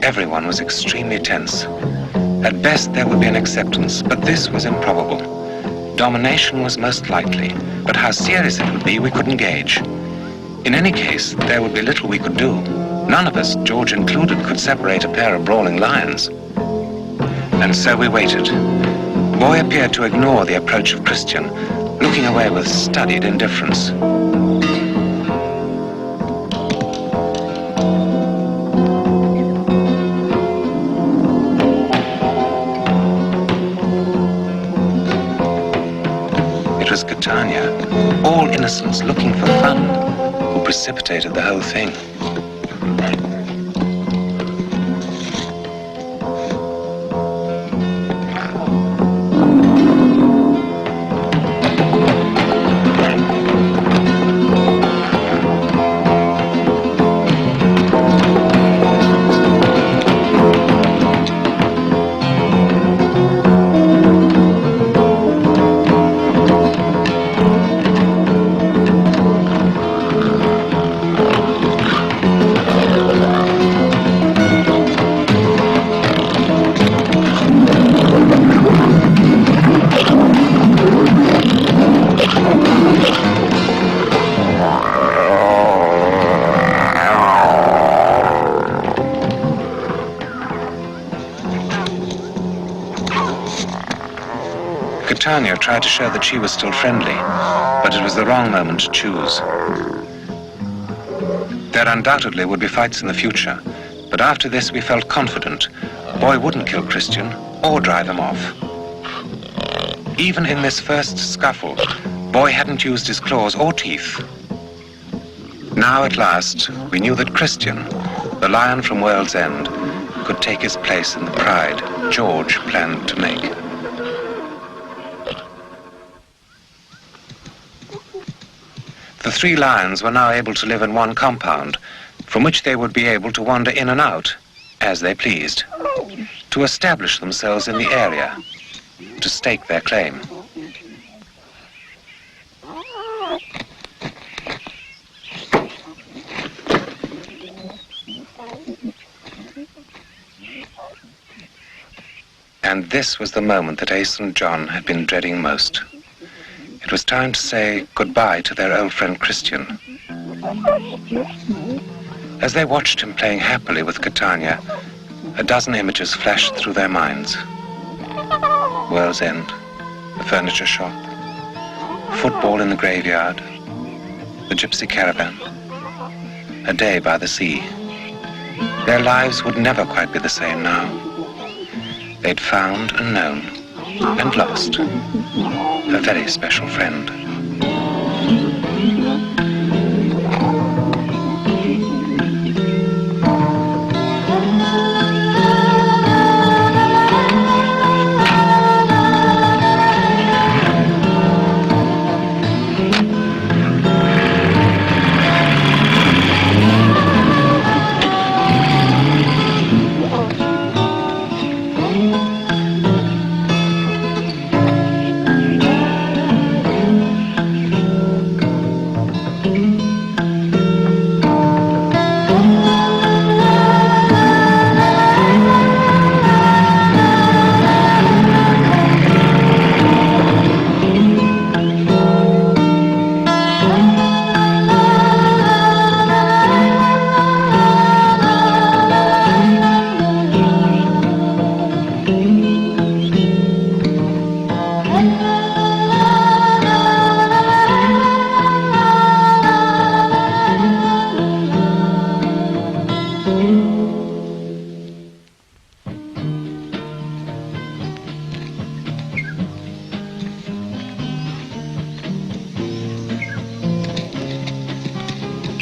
Everyone was extremely tense. At best, there would be an acceptance, but this was improbable. Domination was most likely, but how serious it would be, we couldn't gauge. In any case, there would be little we could do. None of us, George included, could separate a pair of brawling lions. And so we waited. Boy appeared to ignore the approach of Christian, looking away with studied indifference. It was Catania, all innocence looking for fun, who precipitated the whole thing. Tanya tried to show that she was still friendly, but it was the wrong moment to choose. There undoubtedly would be fights in the future, but after this we felt confident. Boy wouldn't kill Christian or drive him off. Even in this first scuffle, Boy hadn't used his claws or teeth. Now at last, we knew that Christian, the lion from World's End, could take his place in the pride George planned to make. The three lions were now able to live in one compound, from which they would be able to wander in and out, as they pleased, to establish themselves in the area, to stake their claim. And this was the moment that Ace and John had been dreading most. It was time to say goodbye to their old friend Christian. As they watched him playing happily with Catania, a dozen images flashed through their minds. World's End, the furniture shop, football in the graveyard, the gypsy caravan, a day by the sea. Their lives would never quite be the same now. They'd found and known and lost a very special friend.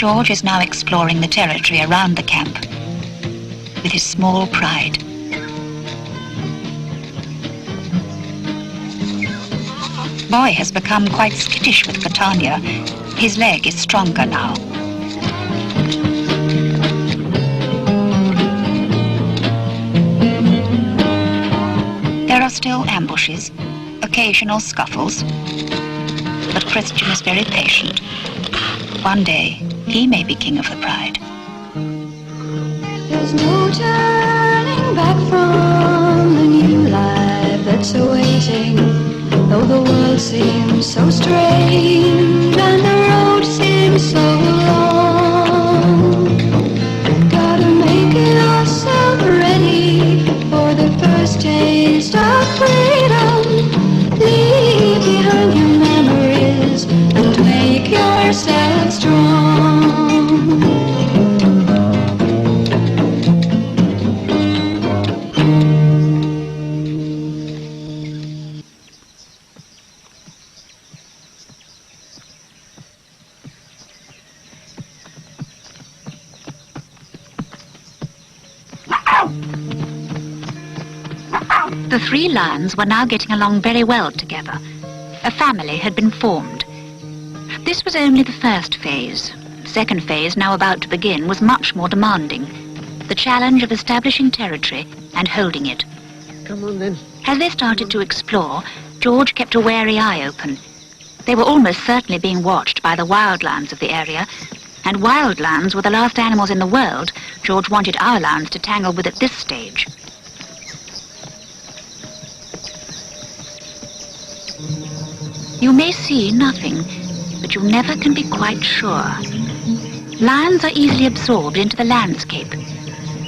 George is now exploring the territory around the camp with his small pride. Boy has become quite skittish with Catania. His leg is stronger now. There are still ambushes, occasional scuffles, but Christian is very patient. One day, he may be king of the pride. There's no time. hearts are waiting, though the world seems so strange and the road seems so long. Gotta make yourself ready for the first taste of freedom. Leave behind your memories and make yourself strong. The three lions were now getting along very well together. A family had been formed. This was only the first phase. The second phase, now about to begin, was much more demanding. The challenge of establishing territory and holding it. Come on then. As they started to explore, George kept a wary eye open. They were almost certainly being watched by the wildlands of the area, and wildlands were the last animals in the world George wanted our lions to tangle with at this stage. You may see nothing, but you never can be quite sure. Lions are easily absorbed into the landscape.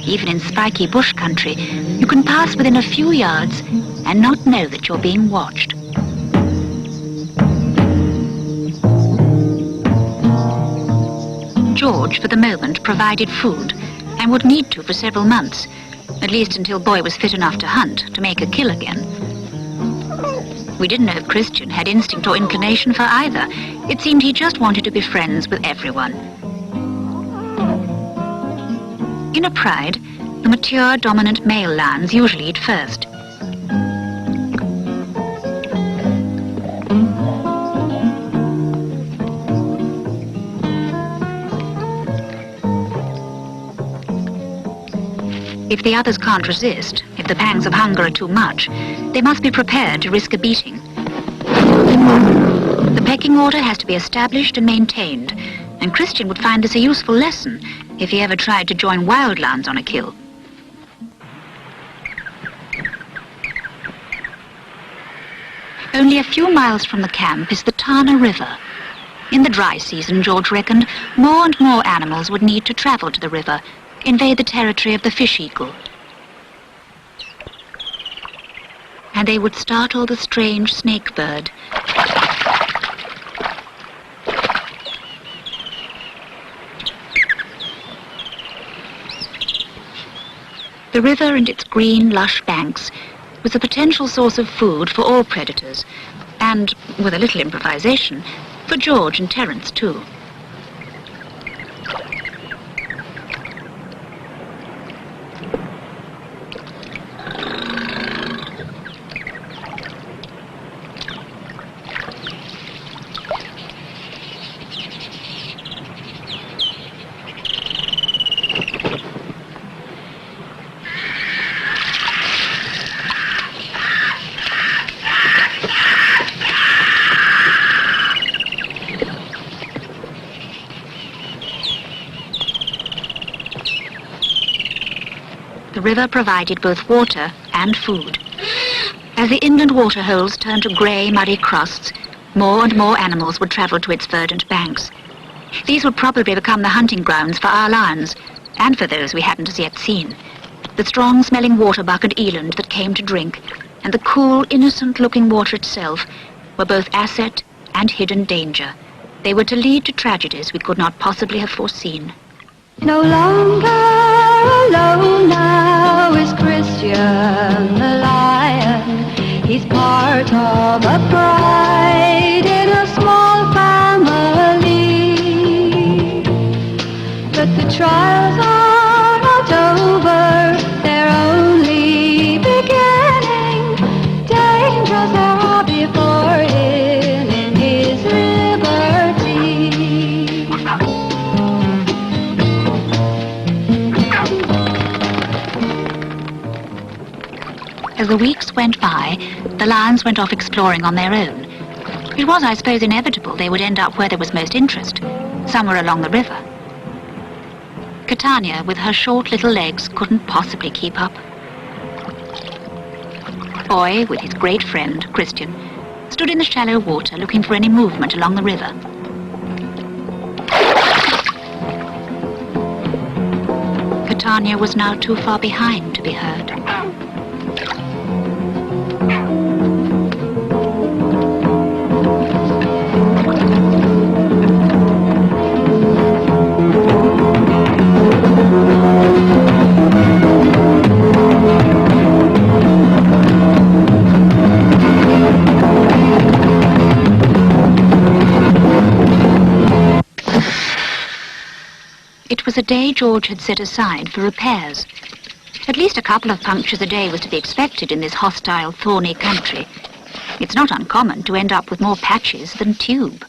Even in spiky bush country, you can pass within a few yards and not know that you're being watched. George, for the moment, provided food and would need to for several months, at least until Boy was fit enough to hunt, to make a kill again. We didn't know if Christian had instinct or inclination for either. It seemed he just wanted to be friends with everyone. In a pride, the mature, dominant male lions usually eat first. If the others can't resist, if the pangs of hunger are too much, they must be prepared to risk a beating. The pecking order has to be established and maintained, and Christian would find this a useful lesson if he ever tried to join wildlands on a kill. Only a few miles from the camp is the Tana River. In the dry season, George reckoned, more and more animals would need to travel to the river, invade the territory of the fish eagle. And they would startle the strange snake bird. The river and its green, lush banks was a potential source of food for all predators, and, with a little improvisation, for George and Terence too. The river provided both water and food. As the inland waterholes turned to grey, muddy crusts, more and more animals would travel to its verdant banks. These would probably become the hunting grounds for our lions, and for those we hadn't as yet seen. The strong-smelling waterbuck and eland that came to drink, and the cool, innocent-looking water itself, were both asset and hidden danger. They were to lead to tragedies we could not possibly have foreseen. No longer alone now is Christian the lion. He's part of a pride in a small family. But the trials are not over, they're only beginning. Dangers are before him in his liberty. As the weeks went by, the lions went off exploring on their own. It was, I suppose, inevitable they would end up where there was most interest, somewhere along the river. Catania, with her short little legs, couldn't possibly keep up. boy, with his great friend, Christian, stood in the shallow water looking for any movement along the river. Catania was now too far behind to be heard. It was a day George had set aside for repairs. At least a couple of punctures a day was to be expected in this hostile, thorny country. It's not uncommon to end up with more patches than tube.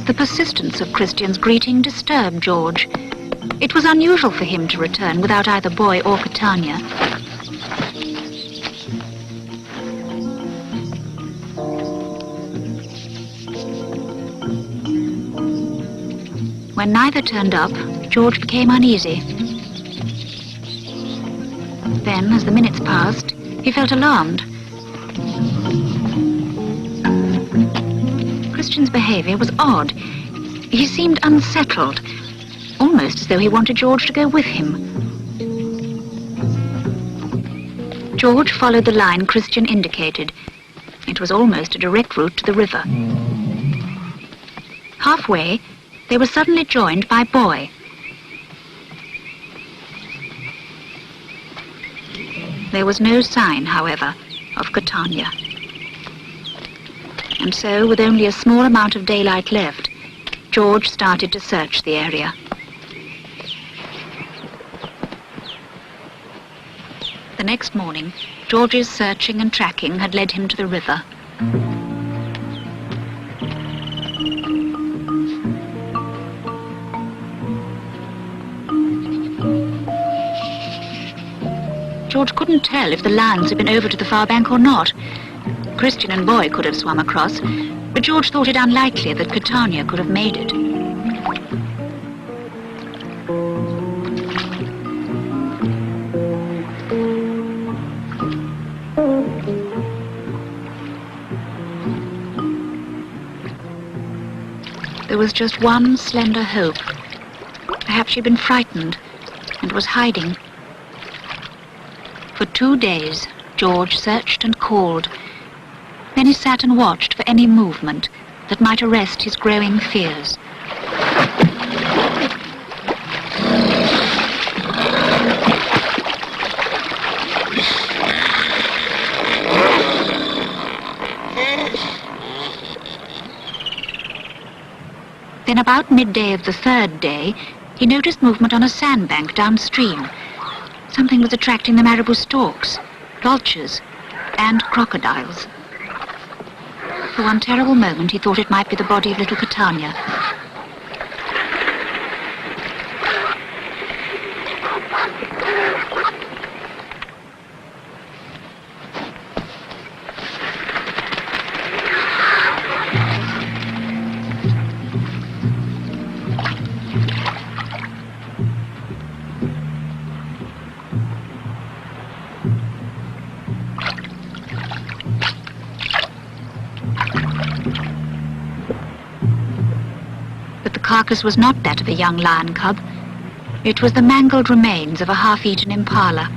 The persistence of Christian's greeting disturbed George. It was unusual for him to return without either boy or Catania. When neither turned up, George became uneasy. Then, as the minutes passed, he felt alarmed. Christian's behavior was odd. He seemed unsettled, almost as though he wanted George to go with him. George followed the line Christian indicated. It was almost a direct route to the river. Halfway, they were suddenly joined by Boy. There was no sign, however, of Catania. And so, with only a small amount of daylight left, George started to search the area. The next morning, George's searching and tracking had led him to the river. George couldn't tell if the lions had been over to the far bank or not. Christian and Boy could have swum across, but George thought it unlikely that Catania could have made it. There was just one slender hope. Perhaps she'd been frightened and was hiding. For 2 days, George searched and called. Then he sat and watched for any movement that might arrest his growing fears. Then about midday of the 3rd day, he noticed movement on a sandbank downstream. Something was attracting the marabou storks, vultures, and crocodiles. For one terrible moment, he thought it might be the body of little Catania. The carcass was not that of a young lion cub. It was the mangled remains of a half-eaten impala.